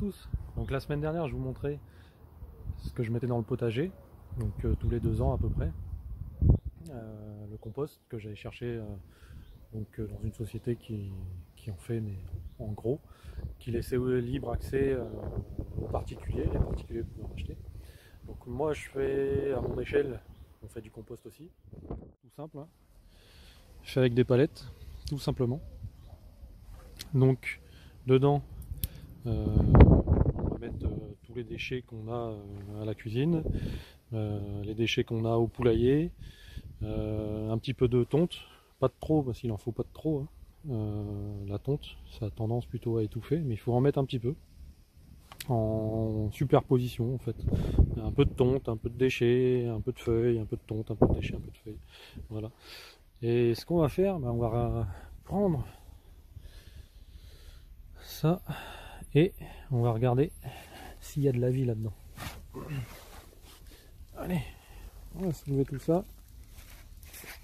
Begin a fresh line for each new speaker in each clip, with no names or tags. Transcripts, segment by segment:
tous. Donc la semaine dernière je vous montrais ce que je mettais dans le potager, donc tous les 2 ans à peu près. Le compost que j'allais chercher dans une société qui en fait, mais en gros, qui laissait libre accès aux particuliers, les particuliers pouvaient en acheter. Donc moi je fais à mon échelle, on fait du compost aussi, tout simple, hein. Je fais avec des palettes, tout simplement. Donc dedans on va mettre tous les déchets qu'on a à la cuisine, les déchets qu'on a au poulailler, un petit peu de tonte, pas de trop parce qu'il en faut pas de trop, hein. La tonte ça a tendance plutôt à étouffer, mais il faut en mettre un petit peu en superposition en fait. Un peu de tonte, un peu de déchets, un peu de feuilles, un peu de tonte, un peu de déchets, un peu de feuilles. Voilà. Et ce qu'on va faire, on va prendre ça et on va regarder s'il y a de la vie là-dedans. Allez, on va soulever tout ça.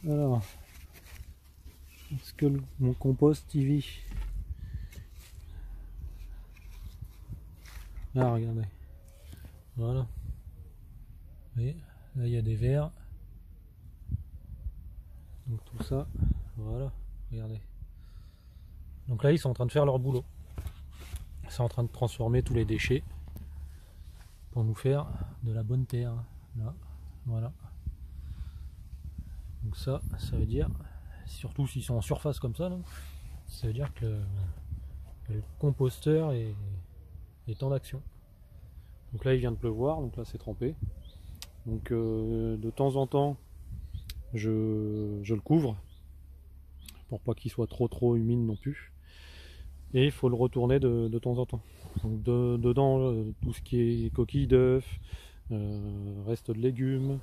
Alors, est-ce que mon compost y vit? Ah, regardez. Voilà. Vous voyez, là il y a des vers. Donc tout ça, voilà, regardez. Donc là ils sont en train de faire leur boulot. Ils sont en train de transformer tous les déchets pour nous faire de la bonne terre. Là, voilà. Donc ça veut dire, surtout s'ils sont en surface comme ça, là, ça veut dire que le composteur est en action. Donc là il vient de pleuvoir, donc là c'est trempé. Donc de temps en temps je le couvre pour pas qu'il soit trop humide non plus. Et il faut le retourner de temps en temps. Donc dedans tout ce qui est coquilles d'œufs, reste de légumes,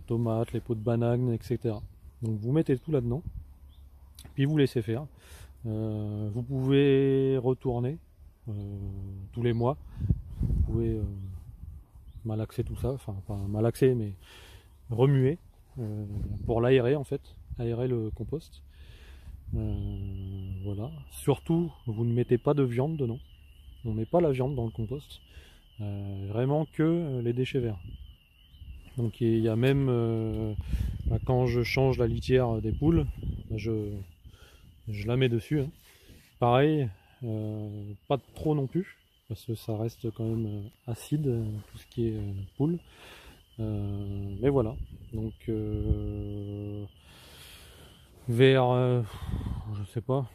tomates, les pots de bananes, etc. Donc vous mettez tout là-dedans, puis vous laissez faire. Vous pouvez retourner tous les mois. Vous pouvez malaxer tout ça, enfin pas malaxer mais remuer pour l'aérer en fait, aérer le compost. Voilà. Surtout, vous ne mettez pas de viande dedans. On met pas la viande dans le compost. Vraiment que les déchets verts. Donc il y a même quand je change la litière des poules, je la mets dessus, hein. Pareil, pas de trop non plus, parce que ça reste quand même acide, tout ce qui est poule. Mais voilà. Donc vers je sais pas,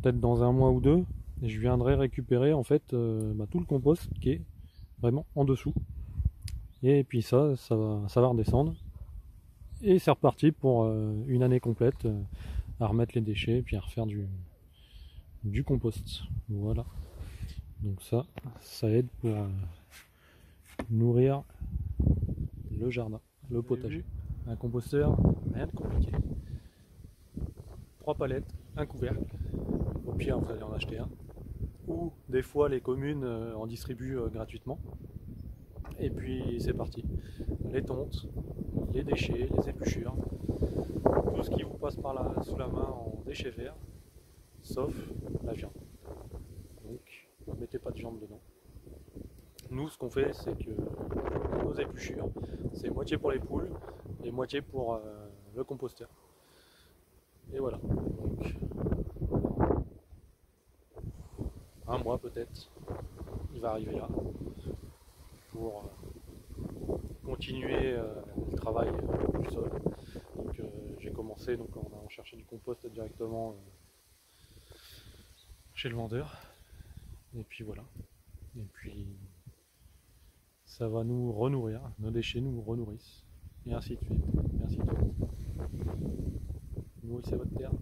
peut-être dans 1 mois ou 2, je viendrai récupérer en fait tout le compost qui est vraiment en dessous. Et puis ça va redescendre. Et c'est reparti pour une année complète à remettre les déchets et puis à refaire du compost. Voilà. Donc ça aide pour nourrir le jardin, le potager. Un composteur, rien de compliqué. 3 palettes, un couvercle. Au pire, vous allez en acheter un. Ou des fois, les communes en distribuent gratuitement. Et puis, c'est parti. Les tontes, les déchets, les épluchures, tout ce qui vous passe par là, sous la main en déchets verts, sauf la viande. Donc, ne mettez pas de viande dedans. Nous, ce qu'on fait, c'est que nos épluchures, c'est moitié pour les poules et moitié pour le composteur. Et voilà. Donc, 1 mois peut-être, il va arriver là pour continuer le travail du sol. Donc j'ai commencé donc en allant chercher du compost directement chez le vendeur. Et puis voilà. Et puis ça va nous renourrir, nos déchets nous renourrissent. Et ainsi de suite. Et ainsi de suite. Nourrissez votre terre.